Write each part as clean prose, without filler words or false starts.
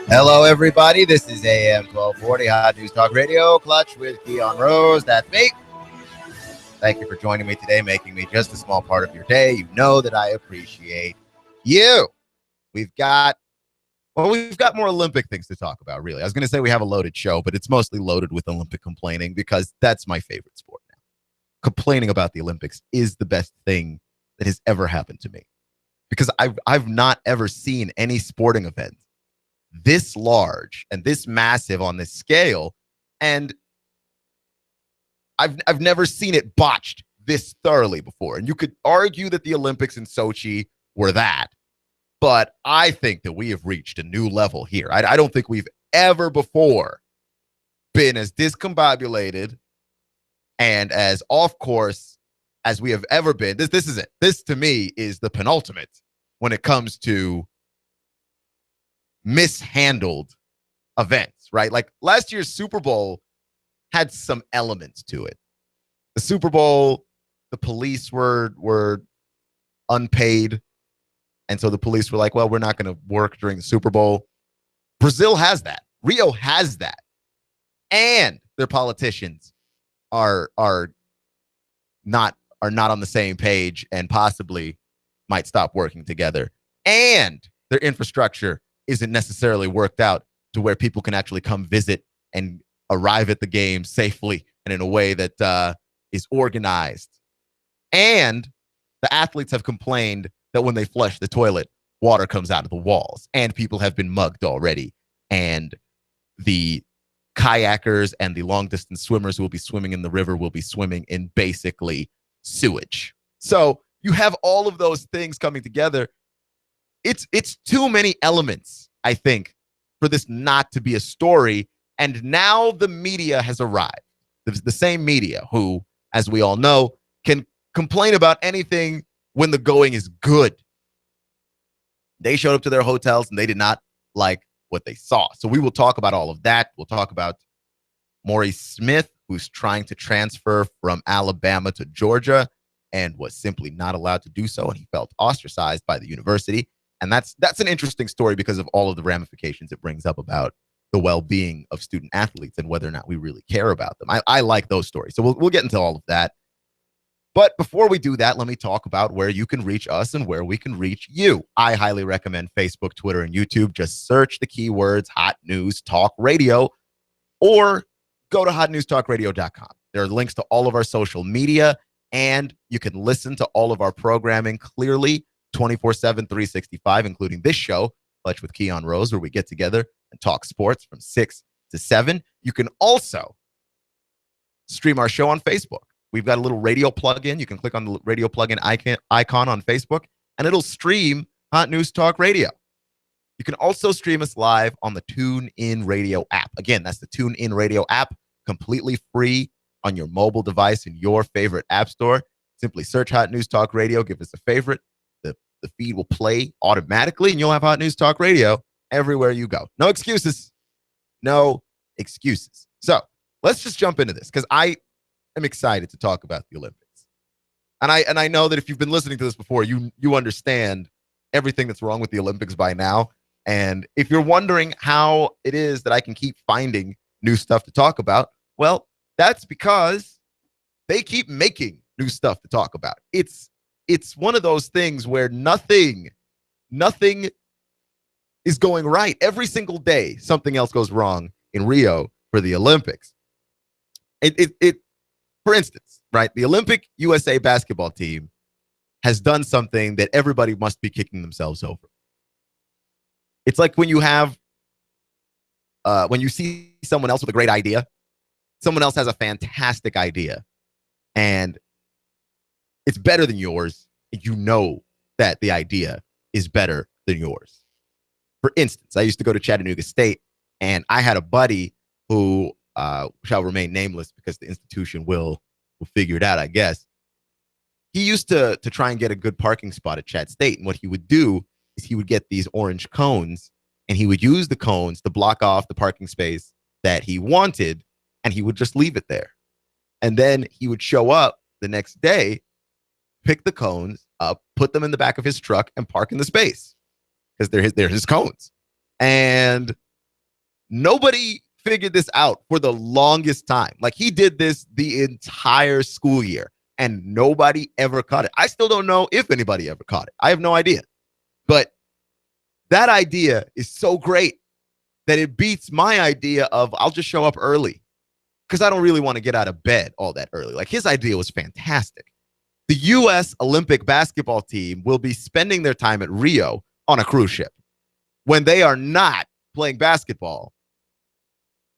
Hello, everybody. This is AM 1240 Hot News Talk Radio, Clutch with Keon Rose. That's me. Thank you for joining me today, making me just a small part of your day. You know that I appreciate you. We've got more Olympic things to talk about, really. I was going to say we have a loaded show, but it's mostly loaded with Olympic complaining because that's my favorite sport now. Complaining about the Olympics is the best thing that has ever happened to me because I've not ever seen any sporting event this large and this massive on this scale, and I've never seen it botched this thoroughly before. And you could argue that the Olympics in Sochi were that, but I think that we have reached a new level here. I don't think we've ever before been as discombobulated and as off course as we have ever been. This is it. This to me is the penultimate when it comes to mishandled events, right? Like last year's Super Bowl had some elements to it. The Super Bowl, the police were unpaid. And so the police were like, well, we're not going to work during the Super Bowl. Brazil has that. Rio has that. And their politicians are not on the same page and possibly might stop working together. And their infrastructure isn't necessarily worked out to where people can actually come visit and arrive at the game safely and in a way that is organized. And the athletes have complained that when they flush the toilet, water comes out of the walls, and people have been mugged already. And the kayakers and the long distance swimmers who will be swimming in the river will be swimming in basically sewage. So you have all of those things coming together. It's too many elements, I think, for this not to be a story. And now the media has arrived. The same media who, as we all know, can complain about anything when the going is good. They showed up to their hotels and they did not like what they saw. So we will talk about all of that. We'll talk about Maurice Smith, who's trying to transfer from Alabama to Georgia and was simply not allowed to do so. And he felt ostracized by the university. And that's an interesting story because of all of the ramifications it brings up about the well-being of student athletes and whether or not we really care about them. I like those stories. So we'll get into all of that. But before we do that, let me talk about where you can reach us and where we can reach you. I highly recommend Facebook, Twitter, and YouTube. Just search the keywords Hot News Talk Radio or go to hotnewstalkradio.com. There are links to all of our social media, and you can listen to all of our programming clearly 24/7, 365, including this show, Clutch with Keon Rose, where we get together and talk sports from 6 to 7. You can also stream our show on Facebook. We've got a little radio plug-in. You can click on the radio plug-in icon on Facebook, and it'll stream Hot News Talk Radio. You can also stream us live on the TuneIn Radio app. Again, that's the TuneIn Radio app, completely free on your mobile device in your favorite app store. Simply search Hot News Talk Radio, give us a favorite. The feed will play automatically, and you'll have Hot News Talk Radio everywhere you go. No excuses. No excuses. So let's just jump into this because I am excited to talk about the Olympics. And I know that if you've been listening to this before, you understand everything that's wrong with the Olympics by now. And if you're wondering how it is that I can keep finding new stuff to talk about, well, that's because they keep making new stuff to talk about. It's one of those things where nothing is going right. Every single day, something else goes wrong in Rio for the Olympics. For instance, right, the Olympic USA basketball team has done something that everybody must be kicking themselves over. It's like when you see someone else with a great idea, someone else has a fantastic idea, and it's better than yours. You know that the idea is better than yours. For instance, I used to go to Chattanooga State, and I had a buddy who shall remain nameless because the institution will figure it out, I guess. He used to try and get a good parking spot at Chat State, and what he would do is he would get these orange cones, and he would use the cones to block off the parking space that he wanted, and he would just leave it there. And then he would show up the next day, pick the cones up, put them in the back of his truck, and park in the space because they're his cones. And Nobody figured this out for the longest time. Like, he did this the entire school year and nobody ever caught it. I still don't know if anybody ever caught it. I have no idea. But that idea is so great that it beats my idea of I'll just show up early because I don't really want to get out of bed all that early. Like, his idea was fantastic. The U.S. Olympic basketball team will be spending their time at Rio on a cruise ship when they are not playing basketball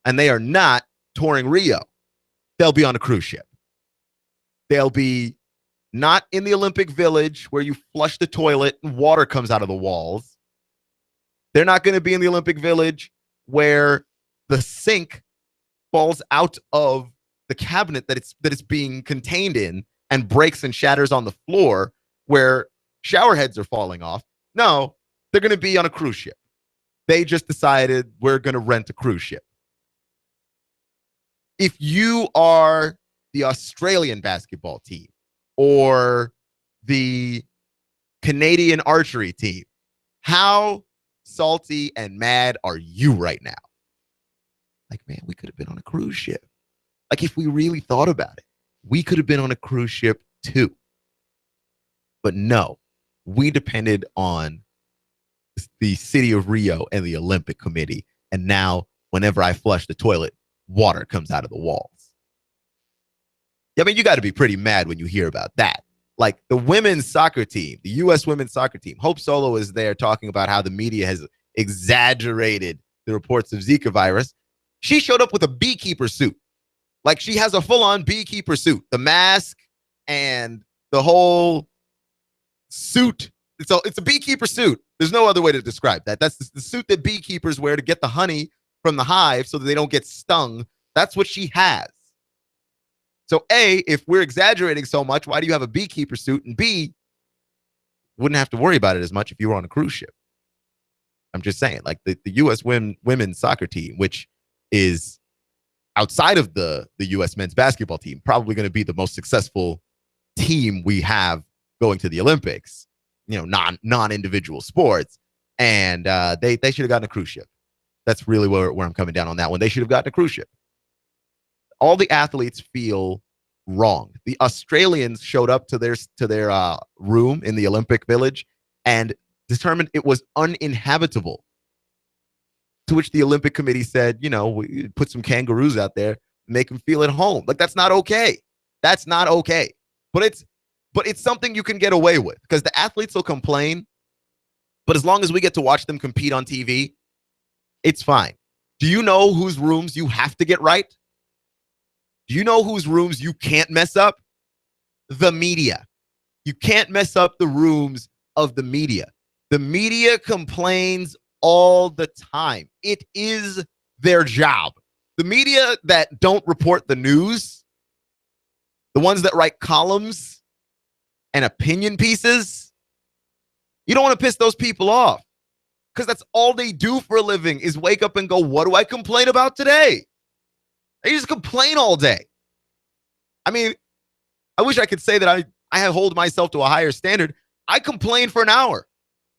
and they are not touring Rio. They'll be on a cruise ship. They'll be not in the Olympic Village where you flush the toilet and water comes out of the walls. They're not going to be in the Olympic Village where the sink falls out of the cabinet that it's being contained in and breaks and shatters on the floor where shower heads are falling off. No, they're going to be on a cruise ship. They just decided we're going to rent a cruise ship. If you are the Australian basketball team or the Canadian archery team, how salty and mad are you right now? Like, man, we could have been on a cruise ship. Like, if we really thought about it, we could have been on a cruise ship too. But no, we depended on the city of Rio and the Olympic Committee. And now, whenever I flush the toilet, water comes out of the walls. I mean, you got to be pretty mad when you hear about that. Like, the women's soccer team, the U.S. women's soccer team, Hope Solo is there talking about how the media has exaggerated the reports of Zika virus. She showed up with a beekeeper suit. Like, she has a full-on beekeeper suit. The mask and the whole suit. It's a beekeeper suit. There's no other way to describe that. That's the suit that beekeepers wear to get the honey from the hive so that they don't get stung. That's what she has. So A, if we're exaggerating so much, why do you have a beekeeper suit? And B, wouldn't have to worry about it as much if you were on a cruise ship. I'm just saying, like, the U.S. women's soccer team, which is outside of the U.S. men's basketball team, probably going to be the most successful team we have going to the Olympics, you know, non-individual sports. And they should have gotten a cruise ship. That's really where I'm coming down on that one. They should have gotten a cruise ship. All the athletes feel wrong. The Australians showed up to their room in the Olympic Village and determined it was uninhabitable. To which the Olympic Committee said, you know, we put some kangaroos out there, make them feel at home. Like, that's not okay. That's not okay. But it's something you can get away with because the athletes will complain. But as long as we get to watch them compete on TV, it's fine. Do you know whose rooms you have to get right? Do you know whose rooms you can't mess up? The media. You can't mess up the rooms of the media. The media complains all the time. It is their job. The media that don't report the news, the ones that write columns and opinion pieces, you don't want to piss those people off because that's all they do for a living is wake up and go, what do I complain about today? They just complain all day. I mean, I wish I could say that I hold myself to a higher standard. I complain for an hour.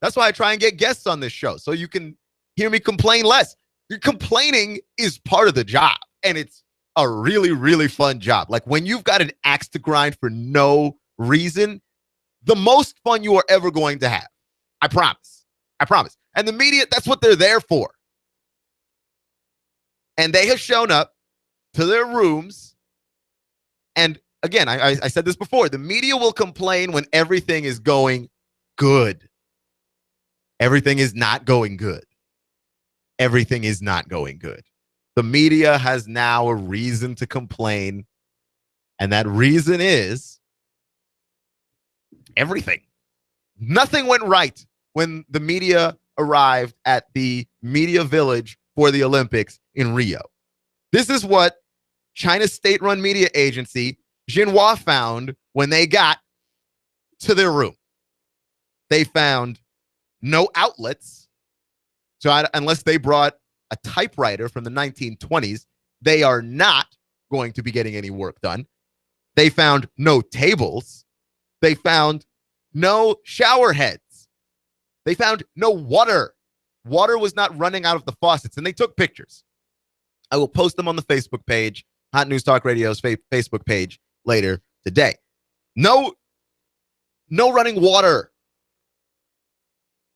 That's why I try and get guests on this show, so you can hear me complain less. Your complaining is part of the job, and it's a really, really fun job. Like, when you've got an axe to grind for no reason, the most fun you are ever going to have. I promise. I promise. And the media, that's what they're there for. And they have shown up to their rooms. And again, I said this before, the media will complain when everything is going good. Everything is not going good. Everything is not going good. The media has now a reason to complain. And that reason is everything. Nothing went right when the media arrived at the media village for the Olympics in Rio. This is what China's state-run media agency, Xinhua, found when they got to their room. They found no outlets. So unless they brought a typewriter from the 1920s, they are not going to be getting any work done. They found no tables. They found no shower heads. They found no water. Water was not running out of the faucets, and they took pictures. I will post them on the Facebook page, Hot News Talk Radio's Facebook page later today. No running water.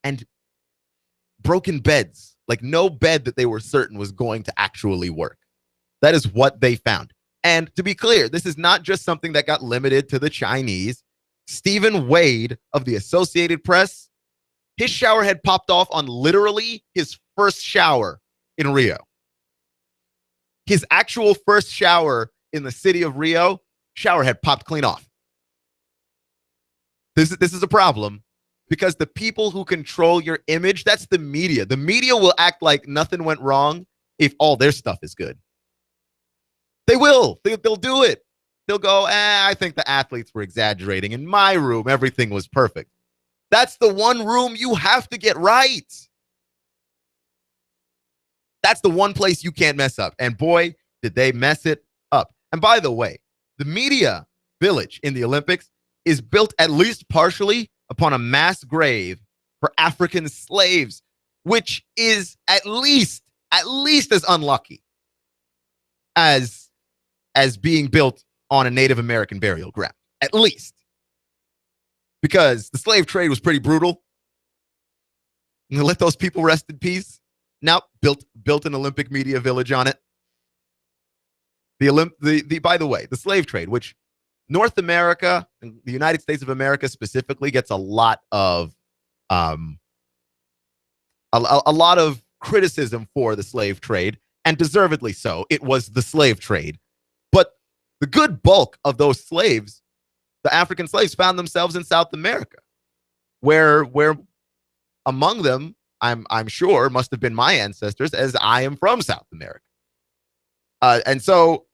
And broken beds. Like no bed that they were certain was going to actually work. That is what they found. And to be clear, this is not just something that got limited to the Chinese. Stephen Wade of the Associated Press, his shower head popped off on literally his first shower in Rio. His actual first shower in the city of Rio, shower head popped clean off. This is a problem because the people who control your image, that's the media. The media will act like nothing went wrong if all their stuff is good. They will. They'll do it. They'll go, I think the athletes were exaggerating. In my room, everything was perfect. That's the one room you have to get right. That's the one place you can't mess up. And boy, did they mess it up. And by the way, the media village in the Olympics is built at least partially upon a mass grave for African slaves, which is at least as unlucky as being built on a Native American burial ground, at least. Because the slave trade was pretty brutal. And let those people rest in peace. Now built an Olympic media village on it. By the way, the slave trade, which North America, the United States of America specifically, gets a lot of criticism for the slave trade, and deservedly so. It was the slave trade. But the good bulk of those slaves, the African slaves, found themselves in South America, where among them, I'm sure, must have been my ancestors, as I am from South America. And so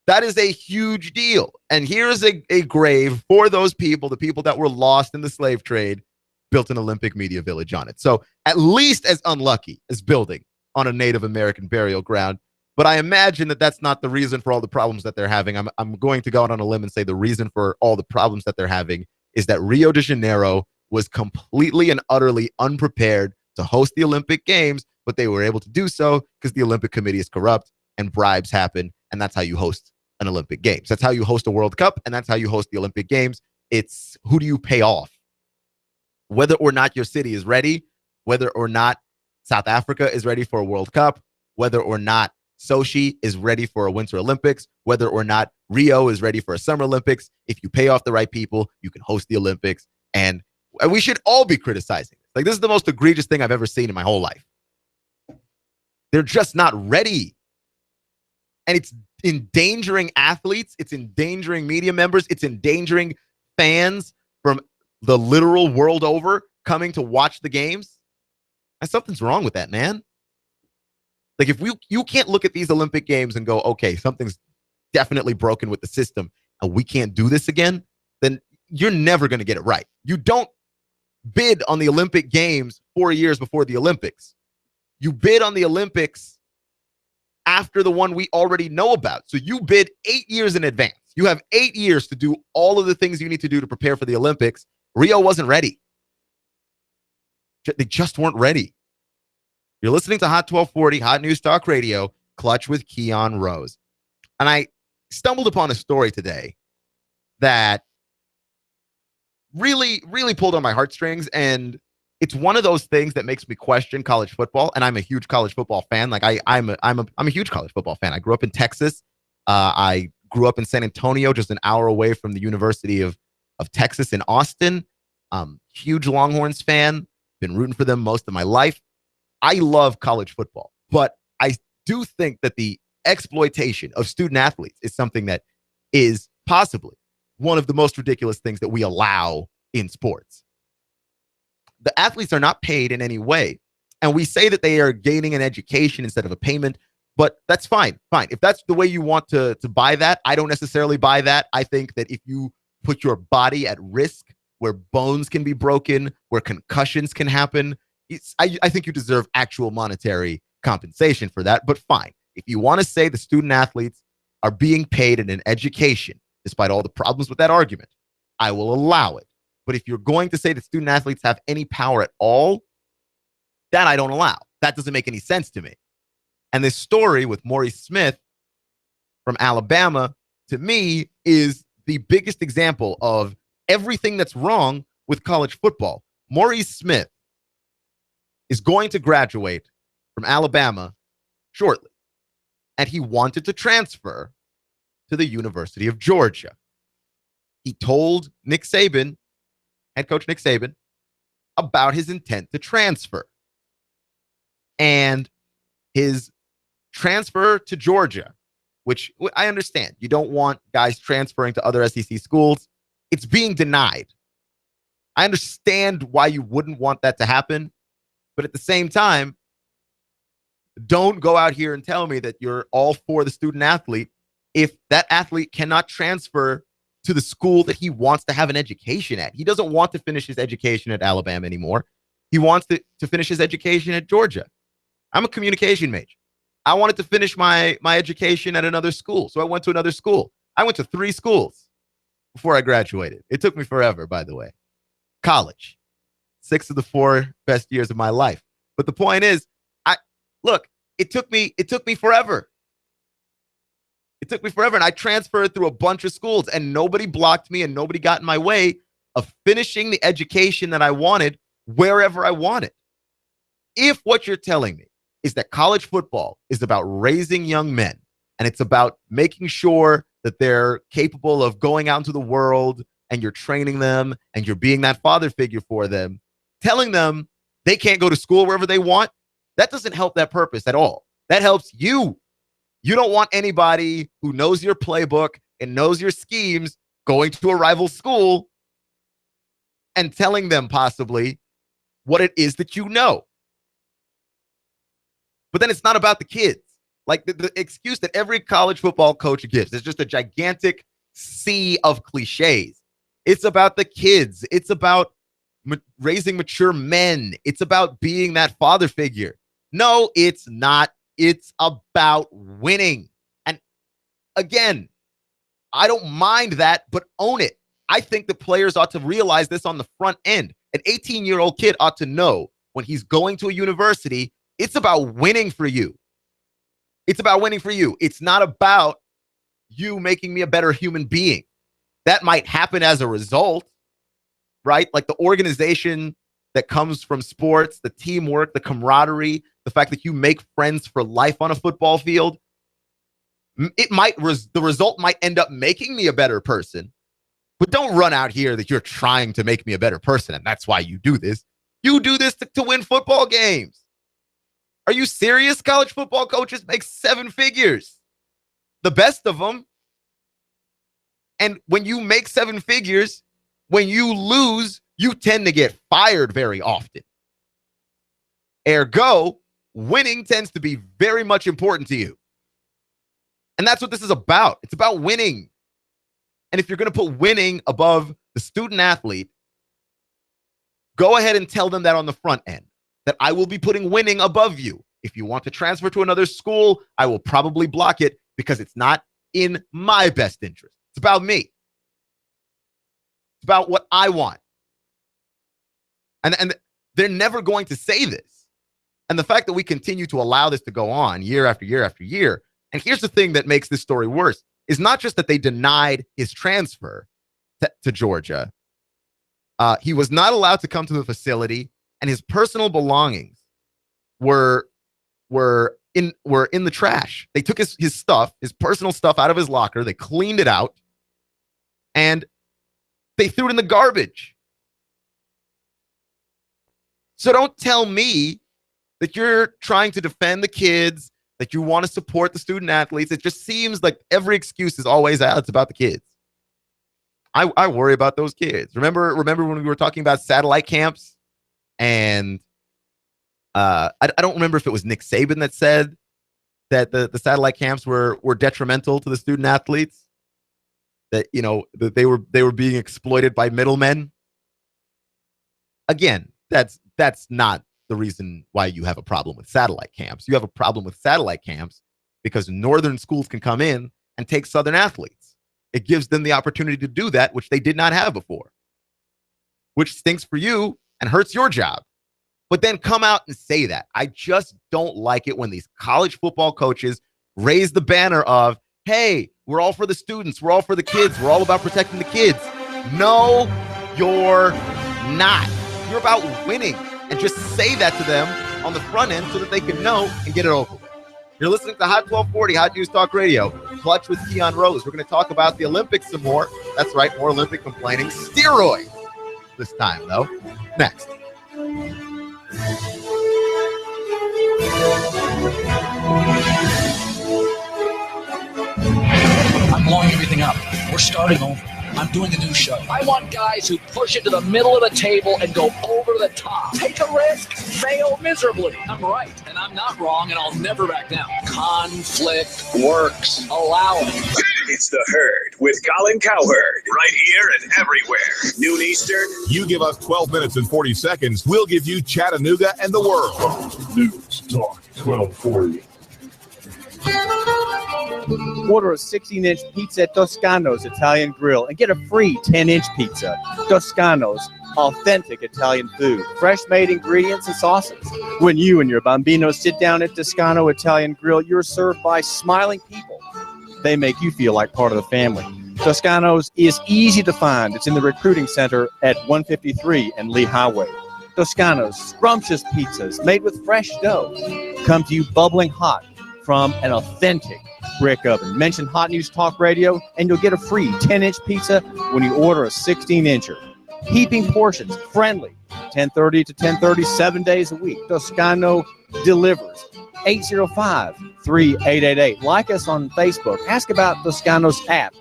that is a huge deal. And here's a grave for those people, the people that were lost in the slave trade, built an Olympic media village on it. So at least as unlucky as building on a Native American burial ground. But I imagine that that's not the reason for all the problems that they're having. I'm going to go out on a limb and say the reason for all the problems that they're having is that Rio de Janeiro was completely and utterly unprepared to host the Olympic Games, but they were able to do so because the Olympic Committee is corrupt and bribes happen, and that's how you host an Olympic Games. That's how you host a World Cup, and that's how you host the Olympic Games. It's who do you pay off? Whether or not your city is ready, whether or not South Africa is ready for a World Cup, whether or not Sochi is ready for a Winter Olympics, whether or not Rio is ready for a Summer Olympics. If you pay off the right people, you can host the Olympics. And we should all be criticizing this. Like, this is the most egregious thing I've ever seen in my whole life. They're just not ready. And it's endangering athletes. It's endangering media members. It's endangering fans from the literal world over coming to watch the games. And something's wrong with that, man. Like, if you can't look at these Olympic Games and go, okay, something's definitely broken with the system and we can't do this again, then you're never going to get it right. You don't bid on the Olympic Games 4 years before the Olympics. You bid on the Olympics after the one we already know about. So you bid 8 years in advance. You have 8 years to do all of the things you need to do to prepare for the Olympics. Rio wasn't ready. They just weren't ready. You're listening to Hot 1240, Hot News Talk Radio, Clutch with Keon Rose. And I stumbled upon a story today that really, really pulled on my heartstrings. And it's one of those things that makes me question college football. And I'm a huge college football fan. Like I'm a huge college football fan. I grew up in Texas. I grew up in San Antonio, just an hour away from the University of Texas in Austin. Huge Longhorns fan. Been rooting for them most of my life. I love college football, but I do think that the exploitation of student athletes is something that is possibly one of the most ridiculous things that we allow in sports. The athletes are not paid in any way, and we say that they are gaining an education instead of a payment, but that's fine. Fine. If that's the way you want to buy that, I don't necessarily buy that. I think that if you put your body at risk where bones can be broken, where concussions can happen, I think you deserve actual monetary compensation for that, but fine. If you want to say the student athletes are being paid in an education, despite all the problems with that argument, I will allow it. But if you're going to say that student athletes have any power at all, That I don't allow. That doesn't make any sense to me. And this story with Maurice Smith from Alabama, to me, is the biggest example of everything that's wrong with college football. Maurice Smith is going to graduate from Alabama shortly, and he wanted to transfer to the University of Georgia. He told Nick Saban, head coach Nick Saban, about his intent to transfer. And his transfer to Georgia, which I understand, you don't want guys transferring to other SEC schools. It's being denied. I understand why you wouldn't want that to happen, but at the same time, don't go out here and tell me that you're all for the student athlete if that athlete cannot transfer to the school that he wants to have an education at. He doesn't want to finish his education at Alabama anymore. He wants to finish his education at Georgia. I'm a communication major. I wanted to finish my education at another school, so I went to another school. I went to 3 schools before I graduated. It took me forever, by the way. College, 6 of the 4 best years of my life. But the point is, it took me forever. It took me forever, and I transferred through a bunch of schools, and nobody blocked me, and nobody got in my way of finishing the education that I wanted wherever I wanted. If what you're telling me is that college football is about raising young men, and it's about making sure that they're capable of going out into the world, and you're training them, and you're being that father figure for them, telling them they can't go to school wherever they want, that doesn't help that purpose at all. That helps you. You don't want anybody who knows your playbook and knows your schemes going to a rival school and telling them possibly what it is that you know. But then it's not about the kids. Like the excuse that every college football coach gives is just a gigantic sea of cliches. It's about the kids. It's about raising mature men. It's about being that father figure. No, it's not. It's about winning. And again, I don't mind that, but own it. I think the players ought to realize this on the front end. An 18-year-old kid ought to know when he's going to a university, it's about winning for you. It's about winning for you. It's not about you making me a better human being. That might happen as a result, right? Like the organization that comes from sports, the teamwork, the camaraderie, the fact that you make friends for life on a football field, the result might end up making me a better person. But don't run out here that you're trying to make me a better person, and that's why you do this. You do this to win football games. Are you serious? College football coaches make 7 figures, the best of them. And when you make 7 figures, when you lose, you tend to get fired very often. Ergo, winning tends to be very much important to you. And that's what this is about. It's about winning. And if you're going to put winning above the student athlete, go ahead and tell them that on the front end, that I will be putting winning above you. If you want to transfer to another school, I will probably block it because it's not in my best interest. It's about me. It's about what I want. And they're never going to say this. And the fact that we continue to allow this to go on year after year after year, and here's the thing that makes this story worse, is not just that they denied his transfer to Georgia. He was not allowed to come to the facility, and his personal belongings were in the trash. They took his stuff, his personal stuff, out of his locker. They cleaned it out, and they threw it in the garbage. So don't tell me that you're trying to defend the kids, that you want to support the student athletes. It just seems like every excuse is always it's about the kids. I worry about those kids. Remember when we were talking about satellite camps? And I don't remember if it was Nick Saban that said that the satellite camps were detrimental to the student athletes, that that they were being exploited by middlemen. Again, that's not the reason why you have a problem with satellite camps. You have a problem with satellite camps because northern schools can come in and take southern athletes. It gives them the opportunity to do that, which they did not have before, which stinks for you and hurts your job. but then come out and say that. I just don't like it when these college football coaches raise the banner of, hey, we're all for the students. We're all for the kids. We're all about protecting the kids. No, you're not. You're about winning. And just say that to them on the front end so that they can know and get it over with. You're listening to Hot 1240, Hot News Talk Radio. Clutch with Keon Rose. We're going to talk about the Olympics some more. That's right, more Olympic complaining. Steroids this time, though. Next. I'm blowing everything up. We're starting over. I'm doing a new show. I want guys who push it to the middle of the table and go over the top. Take a risk, fail miserably. I'm right, and I'm not wrong, and I'll never back down. Conflict works. Allow it. It's The Herd with Colin Cowherd. Right here and everywhere. Noon Eastern. You give us 12 minutes and 40 seconds. We'll give you Chattanooga and the world. News Talk 1240. Order a 16-inch pizza at Toscano's Italian Grill and get a free 10-inch pizza. Toscano's, authentic Italian food, fresh-made ingredients and sauces. When you and your bambino sit down at Toscano Italian Grill, you're served by smiling people. They make you feel like part of the family. Toscano's is easy to find. It's in the recruiting center at 153 and Lee Highway. Toscano's, scrumptious pizzas made with fresh dough, come to you bubbling hot from an authentic brick oven. Mention Hot News Talk Radio and you'll get a free 10-inch pizza when you order a 16-incher. Heaping portions, friendly, 10:30 to 10:30, 7 days a week. Toscano delivers. 805-3888. Like us on Facebook. Ask about Toscano's app.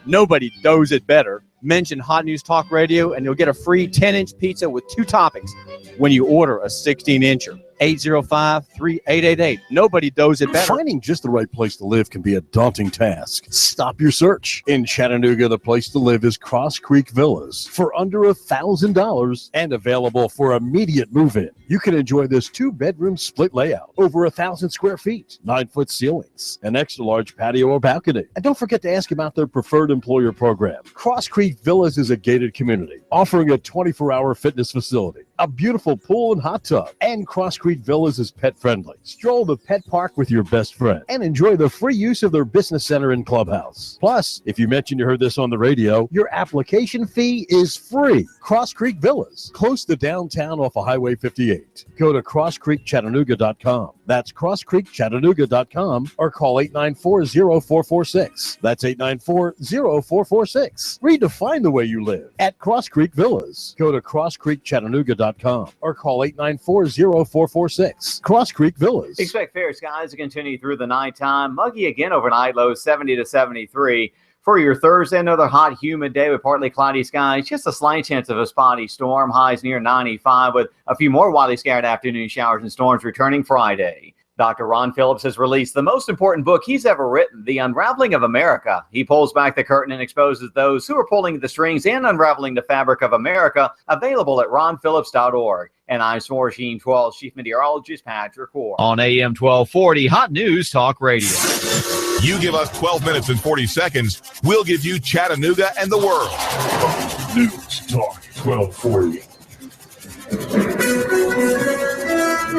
Nobody does it better. Mention Hot News Talk Radio and you'll get a free 10-inch pizza with 2 toppings when you order a 16-incher. 805-3888. Nobody does it better. Finding just the right place to live can be a daunting task. Stop your search. In Chattanooga, the place to live is Cross Creek Villas for under $1,000 and available for immediate move-in. You can enjoy this 2-bedroom split layout, over 1,000 square feet, 9-foot ceilings, an extra-large patio or balcony. And don't forget to ask about their preferred employer program. Cross Creek Villas is a gated community offering a 24-hour fitness facility, a beautiful pool and hot tub, and Cross Creek Villas is pet-friendly. Stroll the pet park with your best friend and enjoy the free use of their business center and clubhouse. Plus, if you mention you heard this on the radio, your application fee is free. Cross Creek Villas, close to downtown off of Highway 58. Go to crosscreekchattanooga.com. That's crosscreekchattanooga.com or call 894-0446. That's 894-0446. Redefine the way you live at Cross Creek Villas. Go to crosscreekchattanooga.com or call 894-0446. Cross Creek Villas. Expect fair skies to continue through the nighttime. Muggy again overnight, lows 70 to 73. For your Thursday, another hot, humid day with partly cloudy skies. Just a slight chance of a spotty storm. Highs near 95 with a few more widely scattered afternoon showers and storms returning Friday. Dr. Ron Phillips has released the most important book he's ever written, The Unraveling of America. He pulls back the curtain and exposes those who are pulling the strings and unraveling the fabric of America, available at ronphillips.org. And I'm Sports Team 12 Chief Meteorologist Patrick Ward. On AM 1240, Hot News Talk Radio. You give us 12 minutes and 40 seconds. We'll give you Chattanooga and the world. News Talk 1240.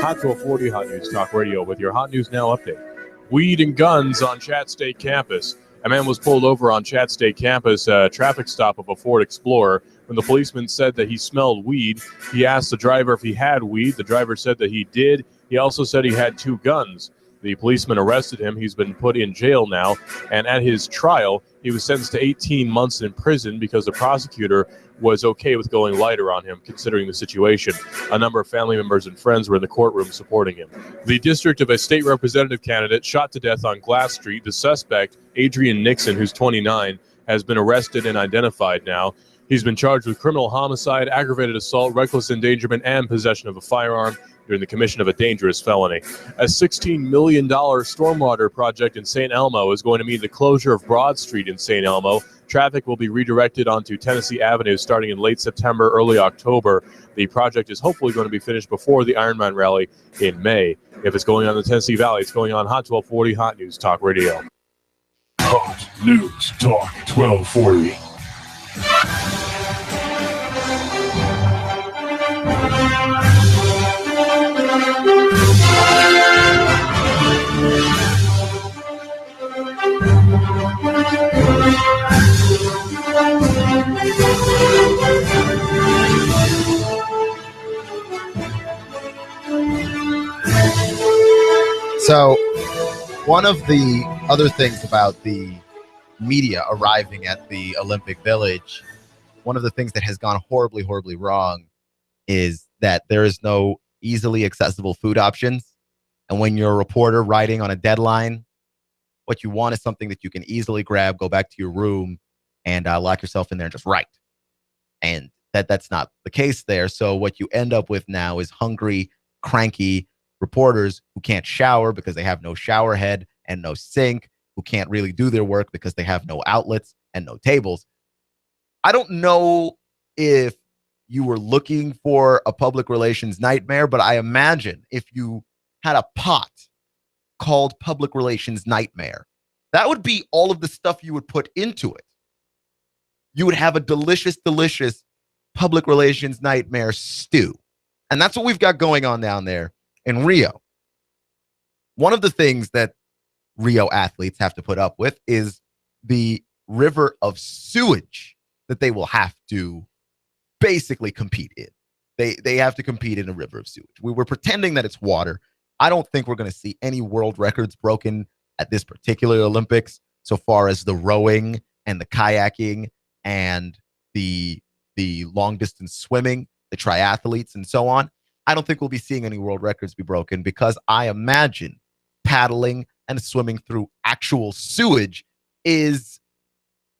Hot 1240, Hot News Talk Radio with your Hot News Now update. Weed and guns on Chat State campus. A man was pulled over on Chat State campus, a traffic stop of a Ford Explorer. When the policeman said that he smelled weed, he asked the driver if he had weed. The driver said that he did. He also said he had 2 guns. The policeman arrested him. He's been put in jail now. And at his trial, he was sentenced to 18 months in prison because the prosecutor was okay with going lighter on him, considering the situation. A number of family members and friends were in the courtroom supporting him. The district of a state representative candidate shot to death on Glass Street. The suspect, Adrian Nixon, who's 29, has been arrested and identified now. He's been charged with criminal homicide, aggravated assault, reckless endangerment, and possession of a firearm during the commission of a dangerous felony. A $16 million stormwater project in St. Elmo is going to mean the closure of Broad Street in St. Elmo. Traffic will be redirected onto Tennessee Avenue starting in late September, early October. The project is hopefully going to be finished before the Ironman Rally in May. If it's going on in the Tennessee Valley, it's going on Hot 1240, Hot News Talk Radio. Hot News Talk 1240. So one of the other things about the media arriving at the Olympic Village, one of the things that has gone horribly, horribly wrong is that there is no easily accessible food options. And when you're a reporter writing on a deadline, what you want is something that you can easily grab, go back to your room, and lock yourself in there and just write. And that's not the case there. So what you end up with now is hungry, cranky reporters who can't shower because they have no shower head and no sink, who can't really do their work because they have no outlets and no tables. I don't know if you were looking for a public relations nightmare, but I imagine if you had a pot called public relations nightmare, that would be all of the stuff you would put into it. You would have a delicious, delicious public relations nightmare stew. And that's what we've got going on down there in Rio. One of the things that Rio athletes have to put up with is the river of sewage that they will have to basically compete in. They have to compete in a river of sewage. We were pretending that it's water. I don't think we're going to see any world records broken at this particular Olympics so far as the rowing and the kayaking and the long distance swimming, the triathletes and so on. I don't think we'll be seeing any world records be broken because I imagine paddling and swimming through actual sewage is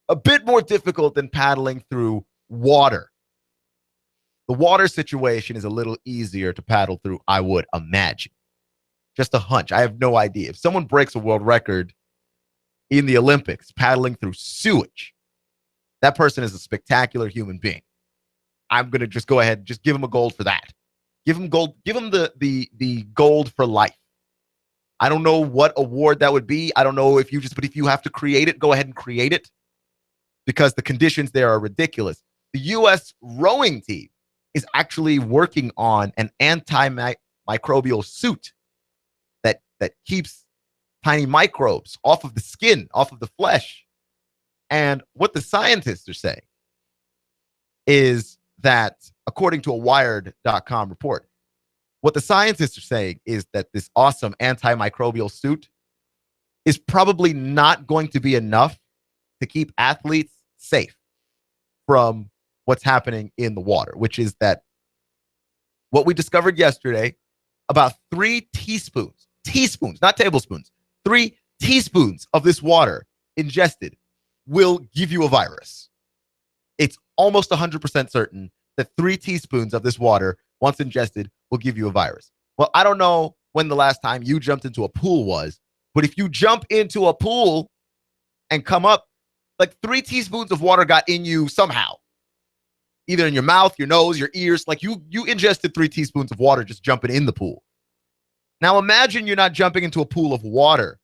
a bit more difficult than paddling through water. The water situation is a little easier to paddle through, I would imagine. Just a hunch. I have no idea. If someone breaks a world record in the Olympics paddling through sewage, that person is a spectacular human being. I'm going to just go ahead and just give him a gold for that. Give him gold. Give him the gold for life. I don't know what award that would be. I don't know but if you have to create it, go ahead and create it because the conditions there are ridiculous. The U.S. rowing team is actually working on an antimicrobial suit that keeps tiny microbes off of the skin, off of the flesh. And what the scientists are saying is that, according to a Wired.com report, what the scientists are saying is that this awesome antimicrobial suit is probably not going to be enough to keep athletes safe from what's happening in the water, which is that what we discovered yesterday, about 3 teaspoons, not tablespoons, 3 teaspoons of this water ingested will give you a virus. It's almost 100% certain that 3 teaspoons of this water, once ingested, will give you a virus. Well, I don't know when the last time you jumped into a pool was, but if you jump into a pool and come up, like 3 teaspoons of water got in you somehow, either in your mouth, your nose, your ears, like you ingested 3 teaspoons of water just jumping in the pool. Now imagine you're not jumping into a pool of water,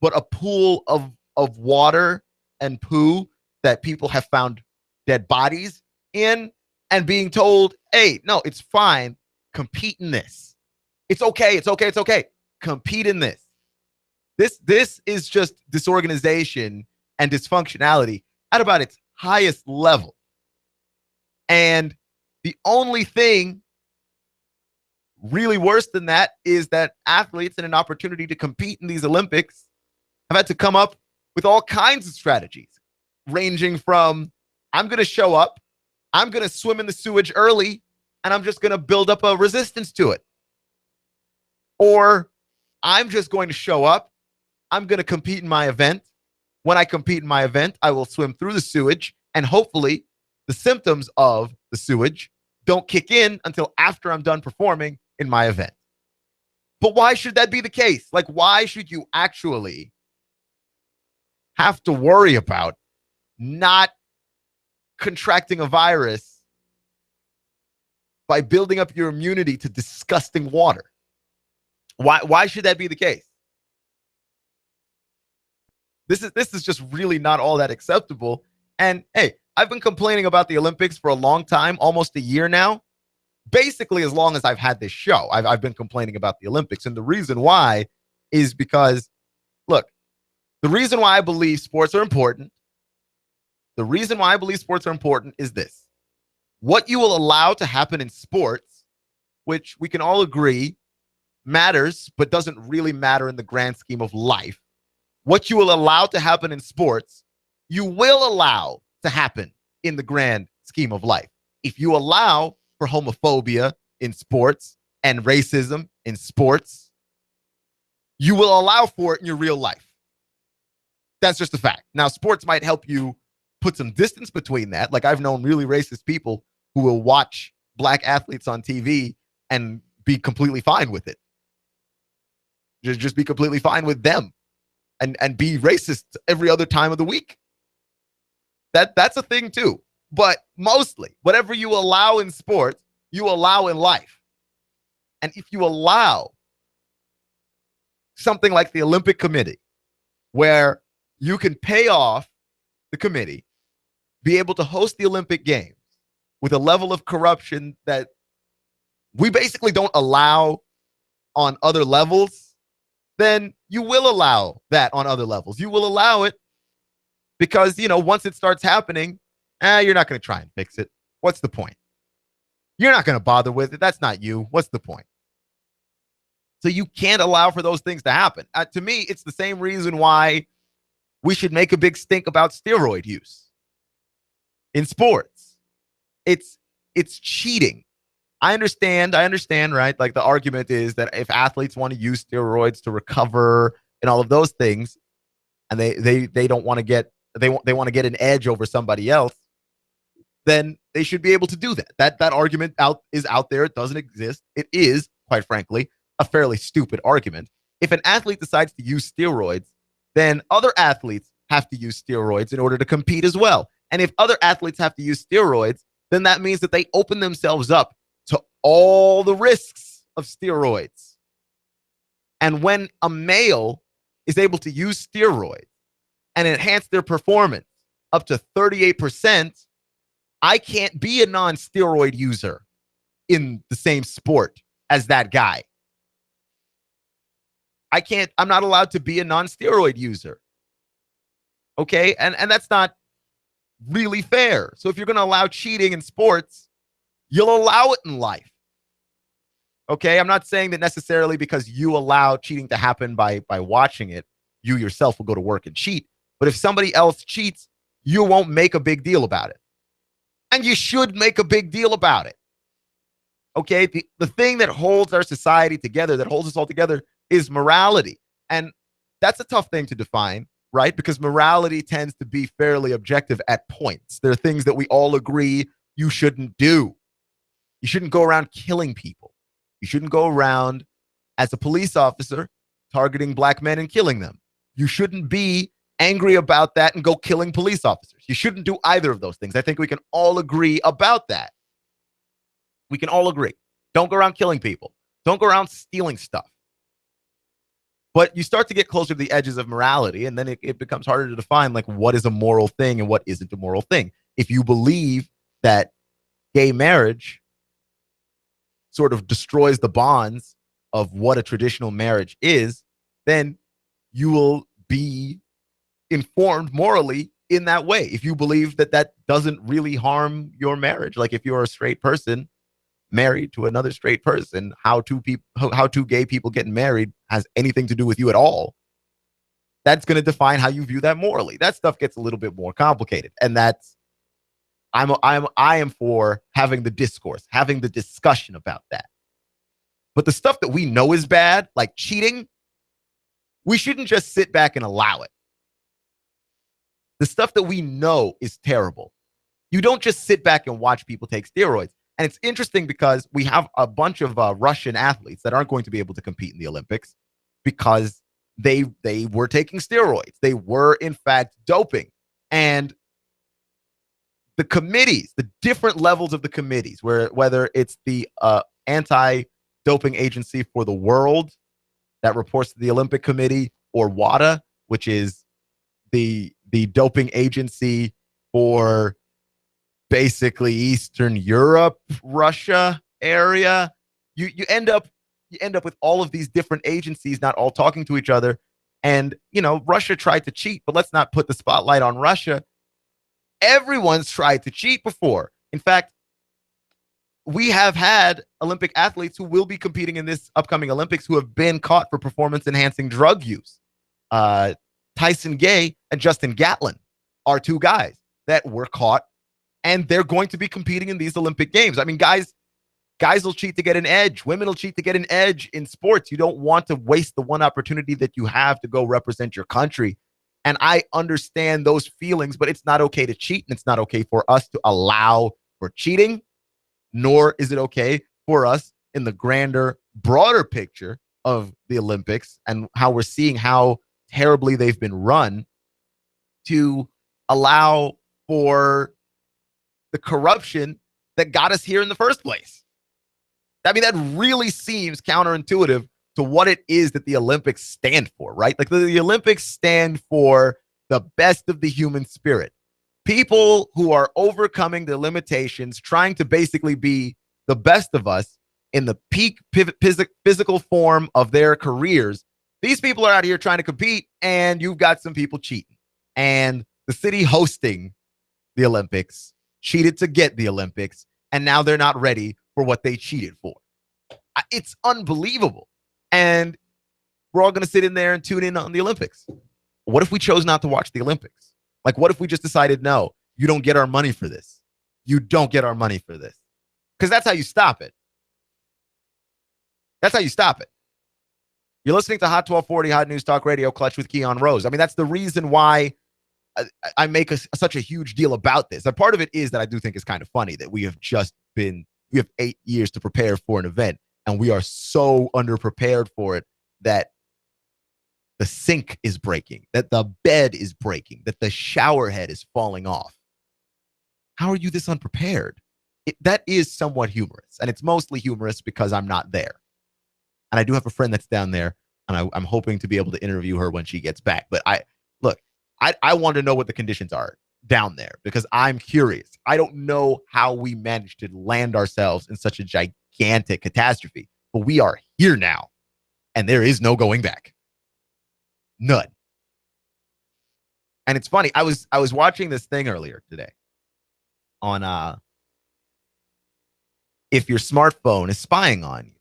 but a pool of water and poo that people have found dead bodies in and being told, hey, no, it's fine. Compete in this. It's okay. It's okay. It's okay. Compete in this. This is just disorganization and dysfunctionality at about its highest level. And the only thing really worse than that is that athletes in an opportunity to compete in these Olympics have had to come up with all kinds of strategies, ranging from I'm going to show up, I'm going to swim in the sewage early, and I'm just going to build up a resistance to it. Or I'm just going to show up, I'm going to compete in my event. When I compete in my event, I will swim through the sewage, and hopefully the symptoms of the sewage don't kick in until after I'm done performing in my event. But why should that be the case? Like, why should you actually have to worry about not contracting a virus by building up your immunity to disgusting water? Why should that be the case? This is just really not all that acceptable. And hey, I've been complaining about the Olympics for a long time, almost a year now. Basically, as long as I've had this show, I've been complaining about the Olympics. And the reason why is because, look, the reason why I believe sports are important, is this. What you will allow to happen in sports, which we can all agree matters, but doesn't really matter in the grand scheme of life. What you will allow to happen in sports, you will allow to happen in the grand scheme of life. If you allow for homophobia in sports and racism in sports, you will allow for it in your real life. That's just a fact. Now, sports might help you put some distance between that. Like, I've known really racist people who will watch black athletes on TV and be completely fine with it. Just be completely fine with them and be racist every other time of the week. That's a thing too. But mostly, whatever you allow in sports, you allow in life. And if you allow something like the Olympic Committee, where you can pay off the committee, be able to host the Olympic Games with a level of corruption that we basically don't allow on other levels, then you will allow that on other levels. You will allow it because, once it starts happening, you're not going to try and fix it. What's the point? You're not going to bother with it. That's not you. What's the point? So you can't allow for those things to happen. To me, it's the same reason why we should make a big stink about steroid use in sports. It's cheating. I understand, right? Like, the argument is that if athletes want to use steroids to recover and all of those things, and they don't want to get they want to get an edge over somebody else, then they should be able to do that. That argument is out there. It doesn't exist. It is, quite frankly, a fairly stupid argument. If an athlete decides to use steroids, then other athletes have to use steroids in order to compete as well. And if other athletes have to use steroids, then that means that they open themselves up to all the risks of steroids. And when a male is able to use steroids and enhance their performance up to 38%, I can't be a non-steroid user in the same sport as that guy. I'm not allowed to be a non-steroid user. Okay? And that's not really fair. So if you're going to allow cheating in sports, you'll allow it in life. Okay? I'm not saying that necessarily because you allow cheating to happen by watching it, you yourself will go to work and cheat. But if somebody else cheats, you won't make a big deal about it. And you should make a big deal about it. Okay? The thing that holds our society together, that holds us all together, is morality. And that's a tough thing to define, right? Because morality tends to be fairly objective at points. There are things that we all agree you shouldn't do. You shouldn't go around killing people. You shouldn't go around as a police officer targeting black men and killing them. You shouldn't be angry about that and go killing police officers. You shouldn't do either of those things. I think we can all agree about that. We can all agree. Don't go around killing people. Don't go around stealing stuff. But you start to get closer to the edges of morality, and then it becomes harder to define, like, what is a moral thing and what isn't a moral thing. If you believe that gay marriage sort of destroys the bonds of what a traditional marriage is, then you will be informed morally in that way. If you believe that doesn't really harm your marriage, like if you're a straight person married to another straight person, how two gay people getting married has anything to do with you at all, that's going to define how you view that morally. That stuff gets a little bit more complicated, and that's I am for having the discourse, having the discussion about that. But the stuff that we know is bad, like cheating, we shouldn't just sit back and allow it. The stuff that we know is terrible, you don't just sit back and watch people take steroids. And it's interesting because we have a bunch of Russian athletes that aren't going to be able to compete in the Olympics because they were taking steroids. They were, in fact, doping. And the committees, the different levels of the committees, whether it's the anti-doping agency for the world that reports to the Olympic Committee, or WADA, which is the doping agency for basically Eastern Europe, Russia area, you end up with all of these different agencies not all talking to each other. And, Russia tried to cheat, but let's not put the spotlight on Russia. Everyone's tried to cheat before. In fact, we have had Olympic athletes who will be competing in this upcoming Olympics who have been caught for performance-enhancing drug use. Tyson Gay and Justin Gatlin are two guys that were caught, and they're going to be competing in these Olympic Games. I mean, guys will cheat to get an edge. Women will cheat to get an edge in sports. You don't want to waste the one opportunity that you have to go represent your country. And I understand those feelings, but it's not okay to cheat, and it's not okay for us to allow for cheating, nor is it okay for us in the grander, broader picture of the Olympics and how we're seeing how terribly they've been run to allow for the corruption that got us here in the first place. I mean, that really seems counterintuitive to what it is that the Olympics stand for, right? Like the Olympics stand for the best of the human spirit. People who are overcoming the limitations, trying to basically be the best of us in the peak physical form of their careers. These people are out here trying to compete, and you've got some people cheating. And the city hosting the Olympics cheated to get the Olympics, and now they're not ready for what they cheated for. It's unbelievable. And we're all going to sit in there and tune in on the Olympics. What if we chose not to watch the Olympics? Like, what if we just decided, no, you don't get our money for this. You don't get our money for this. Because that's how you stop it. That's how you stop it. You're listening to Hot 1240, Hot News Talk Radio, Clutch with Keon Rose. I mean, that's the reason why I make such a huge deal about this. And part of it is that I do think it's kind of funny that we have 8 years to prepare for an event, and we are so underprepared for it that the sink is breaking, that the bed is breaking, that the shower head is falling off. How are you this unprepared? That is somewhat humorous, and it's mostly humorous because I'm not there. And I do have a friend that's down there, and I'm hoping to be able to interview her when she gets back. But I want to know what the conditions are down there because I'm curious. I don't know how we managed to land ourselves in such a gigantic catastrophe, but we are here now, and there is no going back. None. And it's funny. I was watching this thing earlier today on if your smartphone is spying on you.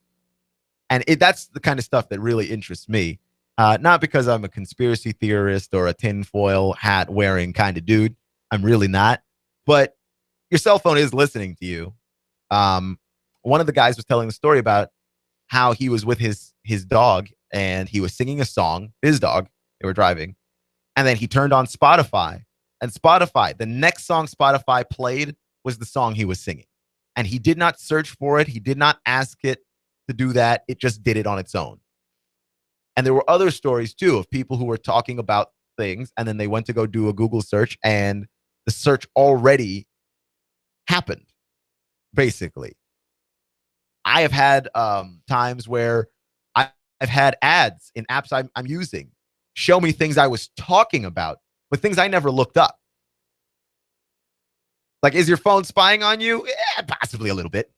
And that's the kind of stuff that really interests me. Not because I'm a conspiracy theorist or a tinfoil hat wearing kind of dude. I'm really not. But your cell phone is listening to you. One of the guys was telling the story about how he was with his dog and he was singing a song, his dog, they were driving. And then he turned on Spotify, and Spotify, the next song Spotify played was the song he was singing. And he did not search for it. He did not ask it to do that. It just did it on its own. And there were other stories too of people who were talking about things, and then they went to go do a Google search, and the search already happened, basically. I have had times where I've had ads in apps I'm using show me things I was talking about, but things I never looked up. Like, is your phone spying on you? Possibly a little bit.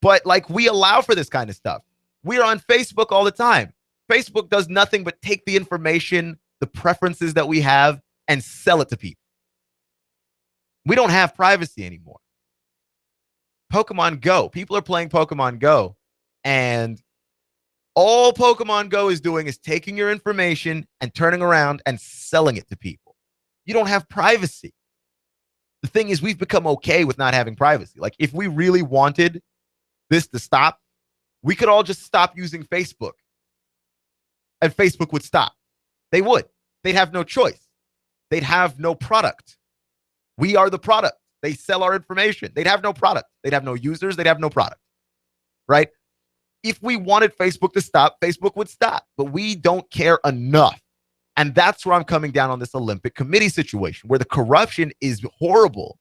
But, like, we allow for this kind of stuff. We're on Facebook all the time. Facebook does nothing but take the information, the preferences that we have, and sell it to people. We don't have privacy anymore. Pokemon Go. People are playing Pokemon Go, and all Pokemon Go is doing is taking your information and turning around and selling it to people. You don't have privacy. The thing is, we've become okay with not having privacy. Like, if we really wanted this to stop, we could all just stop using Facebook, and Facebook would stop. They would. They'd have no choice. They'd have no product. We are the product. They sell our information. They'd have no product. They'd have no users. They'd have no product, right? If we wanted Facebook to stop, Facebook would stop, but we don't care enough. And that's where I'm coming down on this Olympic Committee situation, where the corruption is horrible.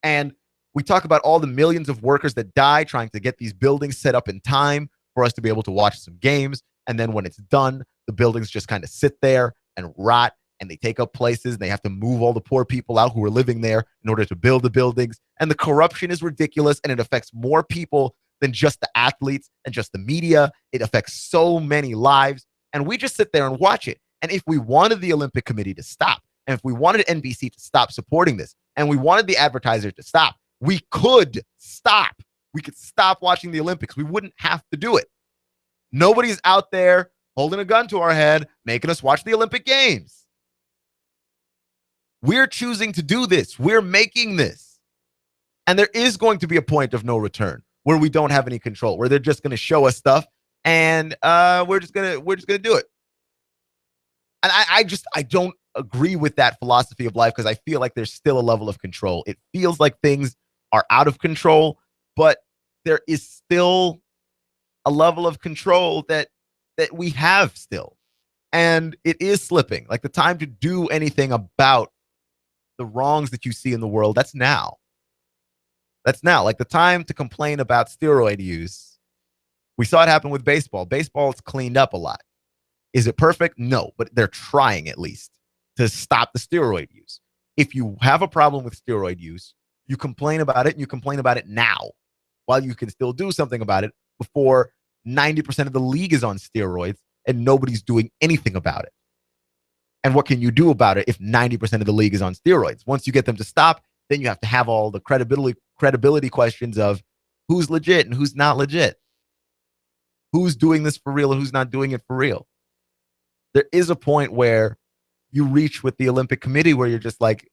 And we talk about all the millions of workers that die trying to get these buildings set up in time for us to be able to watch some games. And then when it's done, the buildings just kind of sit there and rot, and they take up places, and they have to move all the poor people out who are living there in order to build the buildings. And the corruption is ridiculous, and it affects more people than just the athletes and just the media. It affects so many lives, and we just sit there and watch it. And if we wanted the Olympic Committee to stop, and if we wanted NBC to stop supporting this, and we wanted the advertiser to stop, we could stop. we could stop watching the Olympics. We wouldn't have to do it. Nobody's out there holding a gun to our head, making us watch the Olympic Games. We're choosing to do this. We're making this. And there is going to be a point of no return where we don't have any control, where they're just going to show us stuff and we're just gonna do it. And I don't agree with that philosophy of life because I feel like there's still a level of control. It feels like things are out of control, but there is still a level of control that we have still. And it is slipping. Like the time to do anything about the wrongs that you see in the world, that's now. That's now. Like the time to complain about steroid use. We saw it happen with baseball. Baseball's cleaned up a lot. Is it perfect? No, but they're trying at least to stop the steroid use. If you have a problem with steroid use, you complain about it, and you complain about it now while you can still do something about it before 90% of the league is on steroids and nobody's doing anything about it. And what can you do about it if 90% of the league is on steroids? Once you get them to stop, then you have to have all the credibility questions of who's legit and who's not legit. Who's doing this for real and who's not doing it for real. There is a point where you reach with the Olympic Committee where you're just like,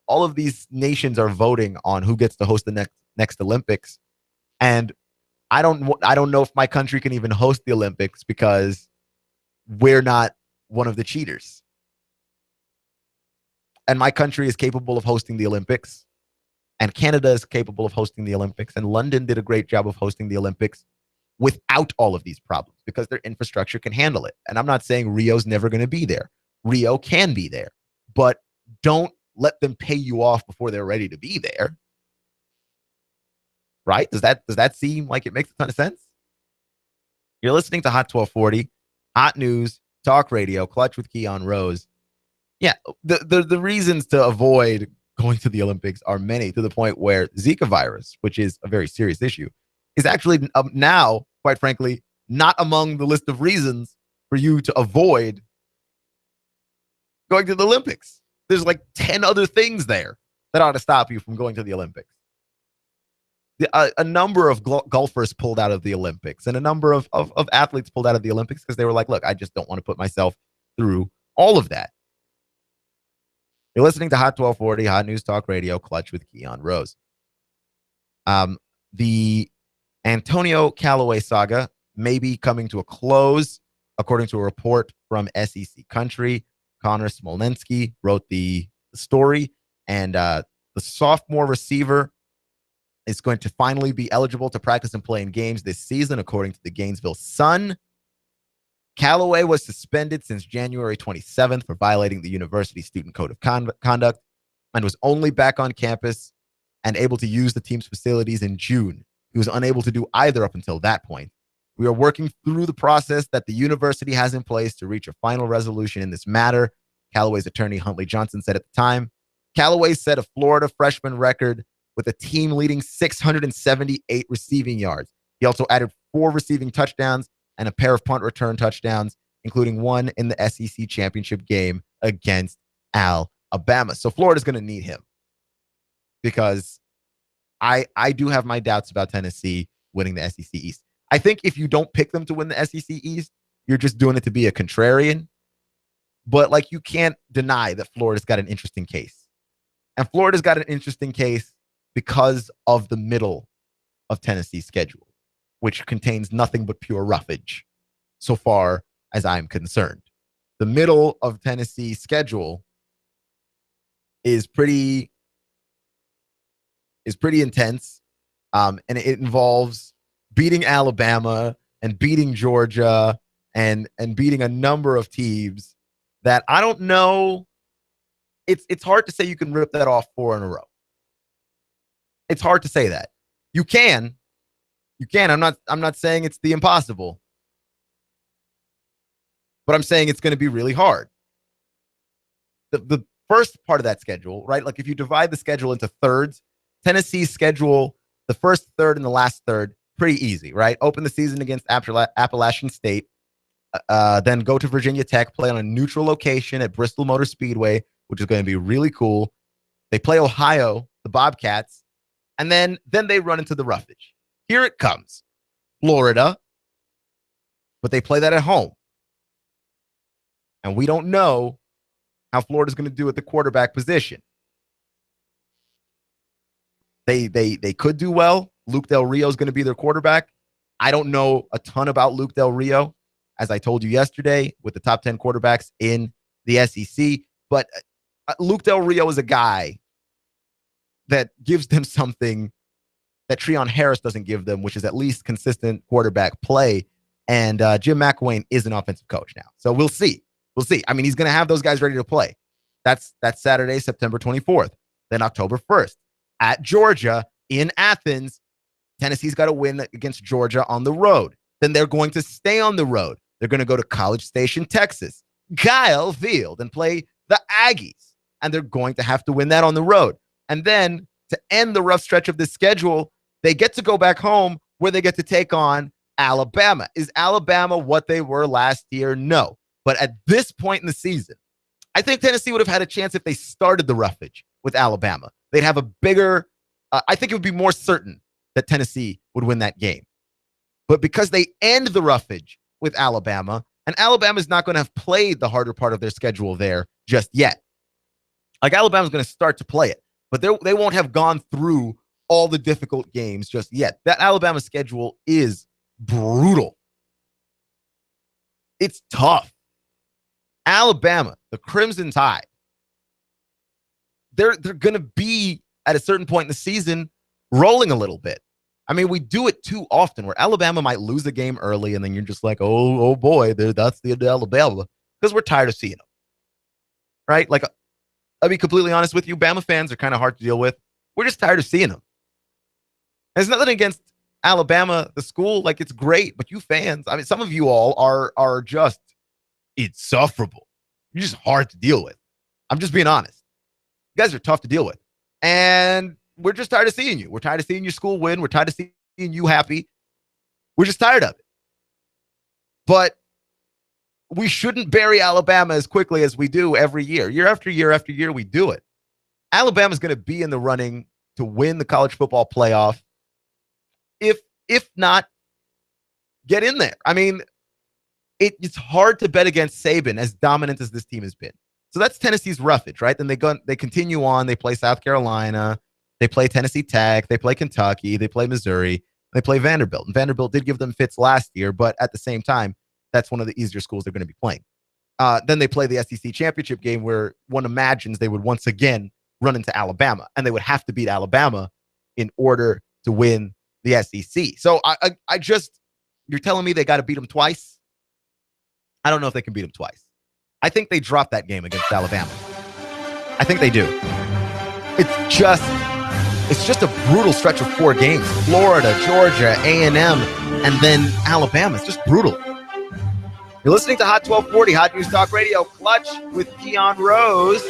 all of these nations are voting on who gets to host the next Olympics. And I don't know if my country can even host the Olympics because we're not one of the cheaters. And my country is capable of hosting the Olympics. And Canada is capable of hosting the Olympics. And London did a great job of hosting the Olympics without all of these problems because their infrastructure can handle it. And I'm not saying Rio's never going to be there. Rio can be there. But don't let them pay you off before they're ready to be there. Right? Does that seem like it makes a ton of sense? You're listening to Hot 1240, Hot News, Talk Radio, Clutch with Keon Rose. Yeah, the reasons to avoid going to the Olympics are many, to the point where Zika virus, which is a very serious issue, is actually now, quite frankly, not among the list of reasons for you to avoid going to the Olympics. There's like 10 other things there that ought to stop you from going to the Olympics. A number of golfers pulled out of the Olympics, and a number of athletes pulled out of the Olympics because they were like, look, I just don't want to put myself through all of that. You're listening to Hot 1240, Hot News Talk Radio, Clutch with Keon Rose. The Antonio Callaway saga may be coming to a close, according to a report from SEC Country. Connor Smolensky wrote the story, and the sophomore receiver is going to finally be eligible to practice and play in games this season, according to the Gainesville Sun. Callaway was suspended since January 27th for violating the university student code of conduct and was only back on campus and able to use the team's facilities in June. He was unable to do either up until that point. We are working through the process that the university has in place to reach a final resolution in this matter, Callaway's attorney Huntley Johnson said at the time. Callaway set a Florida freshman record with a team-leading 678 receiving yards. He also added 4 receiving touchdowns and a pair of punt return touchdowns, including one in the SEC championship game against Alabama. So Florida's going to need him because I do have my doubts about Tennessee winning the SEC East. I think if you don't pick them to win the SEC East, you're just doing it to be a contrarian. But like, you can't deny that Florida's got an interesting case. And Florida's got an interesting case because of the middle of Tennessee's schedule, which contains nothing but pure roughage, so far as I'm concerned. The middle of Tennessee's schedule is pretty intense, and it involves beating Alabama and beating Georgia and beating a number of teams that I don't know. It's hard to say you can rip that off 4 in a row. It's hard to say that. You can. I'm not saying it's the impossible. But I'm saying it's going to be really hard. The first part of that schedule, right? Like if you divide the schedule into thirds, Tennessee's schedule, the first third and the last third, pretty easy, right? Open the season against Appalachian State, then go to Virginia Tech, play on a neutral location at Bristol Motor Speedway, which is going to be really cool. They play Ohio, the Bobcats, And then they run into the roughage. Here it comes. Florida. But they play that at home. And we don't know how Florida's going to do at the quarterback position. They could do well. Luke Del Rio is going to be their quarterback. I don't know a ton about Luke Del Rio, as I told you yesterday, with the top 10 quarterbacks in the SEC. But Luke Del Rio is a guy that gives them something that Treon Harris doesn't give them, which is at least consistent quarterback play. And Jim McElwain is an offensive coach now. So we'll see. We'll see. I mean, he's going to have those guys ready to play. That's Saturday, September 24th. Then October 1st at Georgia in Athens. Tennessee's got to win against Georgia on the road. Then they're going to stay on the road. They're going to go to College Station, Texas, Kyle Field, and play the Aggies. And they're going to have to win that on the road. And then to end the rough stretch of the schedule, they get to go back home where they get to take on Alabama. Is Alabama what they were last year? No. But at this point in the season, I think Tennessee would have had a chance if they started the roughage with Alabama. They'd have a bigger, I think it would be more certain that Tennessee would win that game. But because they end the roughage with Alabama, and Alabama's not going to have played the harder part of their schedule there just yet. Like, Alabama's going to start to play it, but they won't have gone through all the difficult games just yet. That Alabama schedule is brutal. It's tough. Alabama, the Crimson Tide, they're going to be at a certain point in the season rolling a little bit. I mean, we do it too often where Alabama might lose a game early and then you're just like, oh boy, that's the Alabama, because we're tired of seeing them. Right? Like, I'll be completely honest with you, Bama fans are kind of hard to deal with. We're just tired of seeing them. There's nothing against Alabama, the school. Like, it's great, but you fans, I mean, some of you all are just insufferable. You're just hard to deal with. I'm just being honest. You guys are tough to deal with. And we're just tired of seeing you. We're tired of seeing your school win. We're tired of seeing you happy. We're just tired of it. But we shouldn't bury Alabama as quickly as we do every year. Year after year after year, we do it. Alabama's going to be in the running to win the college football playoff. If not, get in there. I mean, it's hard to bet against Saban, as dominant as this team has been. So that's Tennessee's roughage, right? Then they continue on. They play South Carolina. They play Tennessee Tech. They play Kentucky. They play Missouri. They play Vanderbilt. And Vanderbilt did give them fits last year, but at the same time, that's one of the easier schools they're going to be playing. Then they play the SEC championship game where one imagines they would once again run into Alabama, and they would have to beat Alabama in order to win the SEC. So I just, you're telling me they got to beat them twice? I don't know if they can beat them twice. I think they dropped that game against Alabama. I think they do. It's just a brutal stretch of 4 games. Florida, Georgia, A&M, and then Alabama. It's just brutal. You're listening to Hot 1240, Hot News Talk Radio, Clutch with Keon Rose.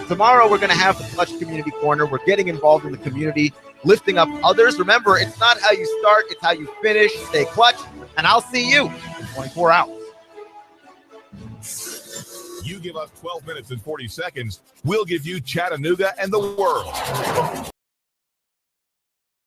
Tomorrow we're going to have the Clutch Community Corner. We're getting involved in the community, lifting up others. Remember, it's not how you start, it's how you finish. Stay clutch, and I'll see you in 24 hours. You give us 12 minutes and 40 seconds, we'll give you Chattanooga and the world.